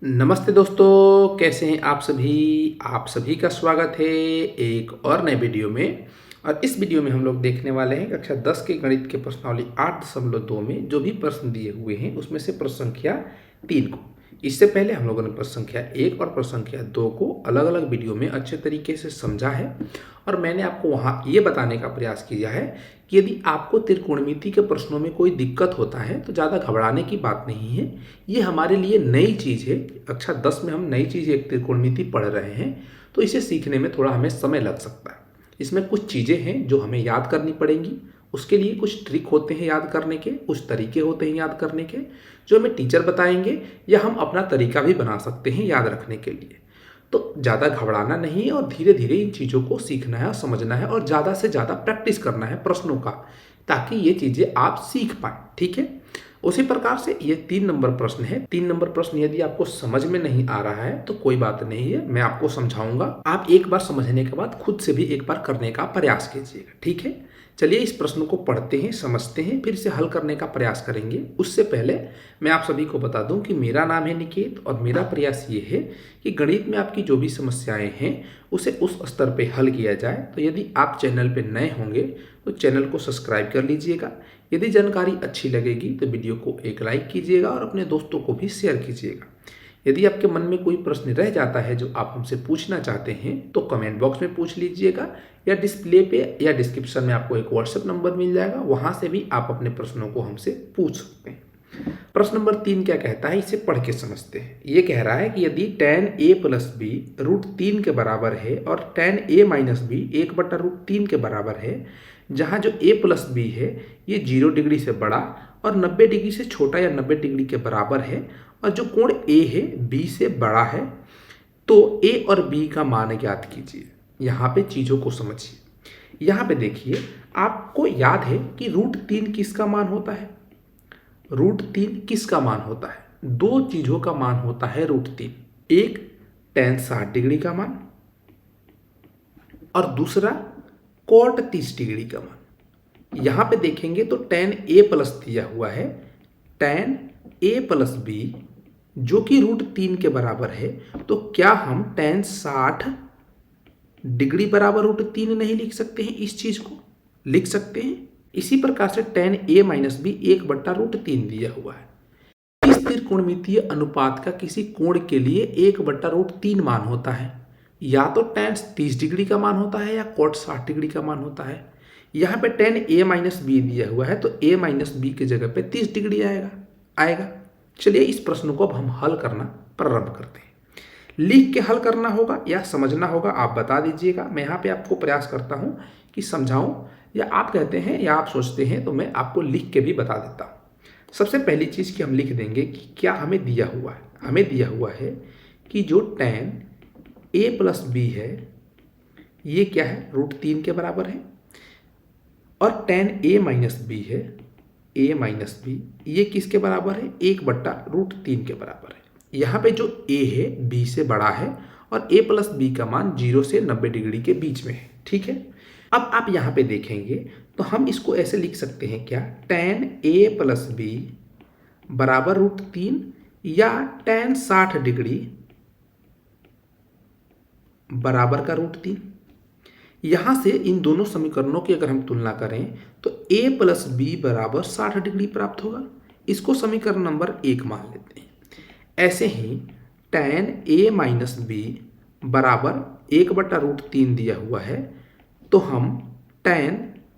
नमस्ते दोस्तों, कैसे हैं आप सभी। आप सभी का स्वागत है एक और नए वीडियो में। और इस वीडियो में हम लोग देखने वाले हैं कक्षा 10 के गणित के प्रश्नावली 8.2 में जो भी प्रश्न दिए हुए हैं उसमें से प्रश्न संख्या 3 को। इससे पहले हम लोगों ने प्रश्न संख्या 1 और प्रश्न संख्या 2 को अलग अलग वीडियो में अच्छे तरीके से समझा है। और मैंने आपको वहाँ ये बताने का प्रयास किया है कि यदि आपको त्रिकोणमिति के प्रश्नों में कोई दिक्कत होता है तो ज़्यादा घबराने की बात नहीं है। ये हमारे लिए नई चीज़ है। कक्षा 10 में हम नई चीज़ एक त्रिकोणमिति पढ़ रहे हैं, तो इसे सीखने में थोड़ा हमें समय लग सकता है। इसमें कुछ चीज़ें हैं जो हमें याद करनी पड़ेंगी। उसके लिए कुछ ट्रिक होते हैं याद करने के, कुछ तरीके होते हैं याद करने के, जो हमें टीचर बताएंगे या हम अपना तरीका भी बना सकते हैं याद रखने के लिए। तो ज़्यादा घबराना नहीं है और धीरे धीरे इन चीज़ों को सीखना है और समझना है और ज़्यादा से ज़्यादा प्रैक्टिस करना है प्रश्नों का, ताकि ये चीज़ें आप सीख पाएँ। ठीक है। उसी प्रकार से ये 3 नंबर प्रश्न है। 3 नंबर प्रश्न यदि आपको समझ में नहीं आ रहा है तो कोई बात नहीं है, मैं आपको समझाऊंगा। आप एक बार समझने के बाद खुद से भी एक बार करने का प्रयास कीजिएगा। ठीक है। चलिए इस प्रश्न को पढ़ते हैं, समझते हैं, फिर इसे हल करने का प्रयास करेंगे। उससे पहले मैं आप सभी को बता दूं कि मेरा नाम है निकेत और मेरा प्रयास ये है कि गणित में आपकी जो भी समस्याएं हैं उसे उस स्तर पे हल किया जाए। तो यदि आप चैनल पे नए होंगे तो चैनल को सब्सक्राइब कर लीजिएगा। यदि जानकारी अच्छी लगेगी तो वीडियो को एक लाइक कीजिएगा और अपने दोस्तों को भी शेयर कीजिएगा। यदि आपके मन में कोई प्रश्न रह जाता है जो आप हमसे पूछना चाहते हैं तो कमेंट बॉक्स में पूछ लीजिएगा, या डिस्प्ले पे या डिस्क्रिप्शन में आपको एक व्हाट्सएप नंबर मिल जाएगा, वहां से भी आप अपने प्रश्नों को हमसे पूछ सकते हैं। प्रश्न नंबर 3 क्या कहता है, इसे पढ़ के समझते हैं। ये कह रहा है कि यदि tan a प्लस बी √3 के बराबर है और tan a माइनस बी 1/√3 के बराबर है, जहाँ जो a प्लस बी है ये 0 डिग्री से बड़ा और 90 डिग्री से छोटा या 90 डिग्री के बराबर है, और जो कोण a है b से बड़ा है, तो a और b का मान ज्ञात कीजिए। यहाँ पे चीज़ों को समझिए। यहाँ पे देखिए, आपको याद है कि √3 किसका मान होता है। √3 किसका मान होता है? दो चीज़ों का मान होता है √3। एक tan 60 डिग्री का मान और दूसरा cot 30 डिग्री का मान। यहाँ पे देखेंगे तो tan a प्लस दिया हुआ है, tan a प्लस b जो कि √3 के बराबर है। तो क्या हम tan 60 डिग्री बराबर √3 नहीं लिख सकते हैं? इस चीज़ को लिख सकते हैं। इसी प्रकार से tan a माइनस बी 1/√3 दिया हुआ है। इस त्रिकोणमितीय अनुपात का किसी कोण के लिए 1/√3 मान होता है। या तो tan 30 डिग्री का मान होता है या cot 60 डिग्री का मान होता है। यहाँ पे tan a माइनस बी दिया हुआ है, तो a माइनस बी की जगह पे 30 डिग्री आएगा। चलिए इस प्रश्न को अब हम हल करना प्रारंभ करते हैं। लिख के हल करना होगा या समझना होगा, आप बता दीजिएगा। मैं यहाँ पे आपको प्रयास करता हूँ कि समझाऊं, या आप कहते हैं या आप सोचते हैं तो मैं आपको लिख के भी बता देता हूँ। सबसे पहली चीज़ कि हम लिख देंगे कि क्या हमें दिया हुआ है। हमें दिया हुआ है कि जो tan a प्लस बी है ये क्या है, √3 के बराबर है, और tan a माइनस बी है, a माइनस बी ये किसके बराबर है, 1/√3 के बराबर है। यहाँ पे जो a है b से बड़ा है और a प्लस बी का मान 0 से 90 डिग्री के बीच में है। ठीक है। अब आप यहाँ पे देखेंगे तो हम इसको ऐसे लिख सकते हैं, क्या, tan a प्लस बी बराबर √3 या tan 60 डिग्री बराबर का √3। यहाँ से इन दोनों समीकरणों की अगर हम तुलना करें तो a प्लस बी बराबर 60 डिग्री प्राप्त होगा। इसको समीकरण नंबर 1 मान लेते हैं। ऐसे ही tan a माइनस बी बराबर 1/√3 दिया हुआ है, तो हम tan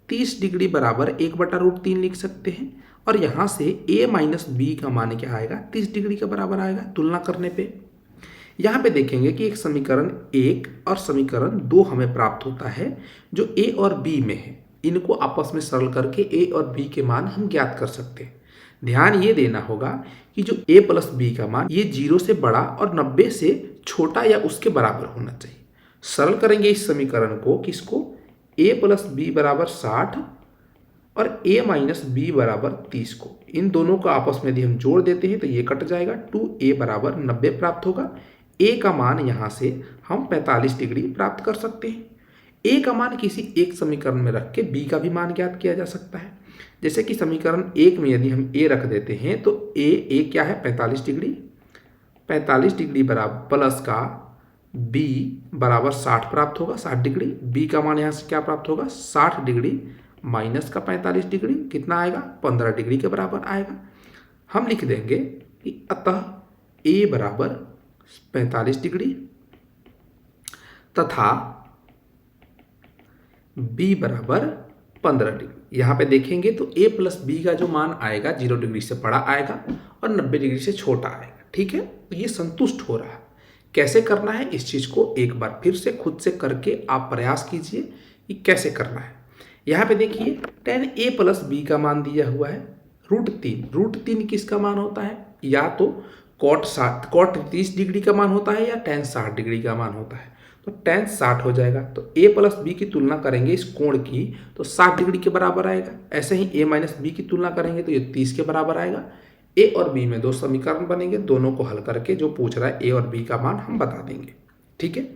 30 डिग्री बराबर 1/√3 लिख सकते हैं, और यहाँ से a माइनस बी का मान क्या आएगा, 30 डिग्री के बराबर आएगा तुलना करने पे। यहाँ पे देखेंगे कि एक समीकरण 1 और समीकरण 2 हमें प्राप्त होता है जो a और b में है। इनको आपस में सरल करके a और b के मान हम ज्ञात कर सकते हैं। ध्यान ये देना होगा कि जो a प्लस बी का मान ये 0 से बड़ा और 90 से छोटा या उसके बराबर होना चाहिए। सरल करेंगे इस समीकरण को, किसको, a प्लस बी बराबर 60 और a माइनस बी बराबर 30 को। इन दोनों को आपस में यदि हम जोड़ देते हैं तो ये कट जाएगा, 2a बराबर 90 प्राप्त होगा। a का मान यहाँ से हम 45 डिग्री प्राप्त कर सकते हैं। a का मान किसी एक समीकरण में रख के b का भी मान ज्ञात किया जा सकता है। जैसे कि समीकरण 1 में यदि हम a रख देते हैं तो a क्या है, 45 डिग्री 45 डिग्री बराबर प्लस का b बराबर 60 प्राप्त होगा, 60 डिग्री। b का मान यहाँ से क्या प्राप्त होगा, 60 डिग्री माइनस का 45 डिग्री, कितना आएगा, 15 डिग्री के बराबर आएगा। हम लिख देंगे कि अतः a बराबर 45 डिग्री तथा b बराबर 15 डिग्री। यहाँ पे देखेंगे तो a प्लस बी का जो मान आएगा 0 डिग्री से बड़ा आएगा और 90 डिग्री से छोटा आएगा। ठीक है, तो ये संतुष्ट हो रहा है। कैसे करना है इस चीज़ को एक बार फिर से खुद से करके आप प्रयास कीजिए कि कैसे करना है। यहाँ पे देखिए tan a प्लस बी का मान दिया हुआ है √3 किसका मान होता है, या तो cot 30 डिग्री का मान होता है या tan 60 डिग्री का मान होता है। तो tan 60 हो जाएगा, तो a प्लस बी की तुलना करेंगे इस कोण की तो 60 डिग्री के बराबर आएगा। ऐसे ही a माइनस बी की तुलना करेंगे तो ये 30 के बराबर आएगा। a और b में दो समीकरण बनेंगे, दोनों को हल करके जो पूछ रहा है a और b का मान हम बता देंगे। ठीक है,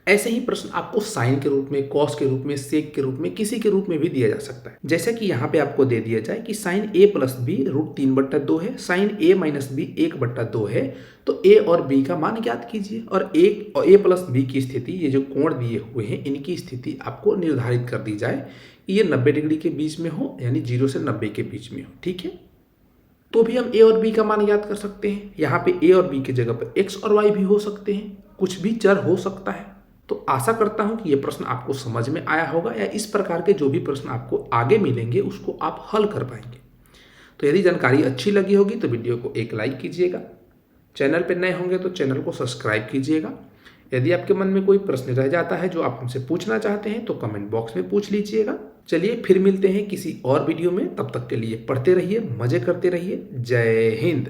ऐसे ही प्रश्न आपको साइन के रूप में, कॉस के रूप में, सेक के रूप में, किसी के रूप में भी दिया जा सकता है। जैसे कि यहाँ पे आपको दे दिया जाए कि साइन a प्लस बी √3/2 है, साइन a माइनस बी 1/2 है, तो a और b का मान ज्ञात कीजिए और a प्लस बी की स्थिति, ये जो कोण दिए हुए हैं इनकी स्थिति आपको निर्धारित कर दी जाए कि ये 90 डिग्री के बीच में हो, यानी 0 से 90 के बीच में हो। ठीक है, तो भी हम a और b का मान याद कर सकते हैं। यहाँ पे a और b की जगह पर x और y भी हो सकते हैं, कुछ भी चर हो सकता है। तो आशा करता हूं कि ये प्रश्न आपको समझ में आया होगा, या इस प्रकार के जो भी प्रश्न आपको आगे मिलेंगे उसको आप हल कर पाएंगे। तो यदि जानकारी अच्छी लगी होगी तो वीडियो को एक लाइक कीजिएगा, चैनल पर नए होंगे तो चैनल को सब्सक्राइब कीजिएगा। यदि आपके मन में कोई प्रश्न रह जाता है जो आप हमसे पूछना चाहते हैं तो कमेंट बॉक्स में पूछ लीजिएगा। चलिए फिर मिलते हैं किसी और वीडियो में, तब तक के लिए पढ़ते रहिए, मजे करते रहिए। जय हिंद।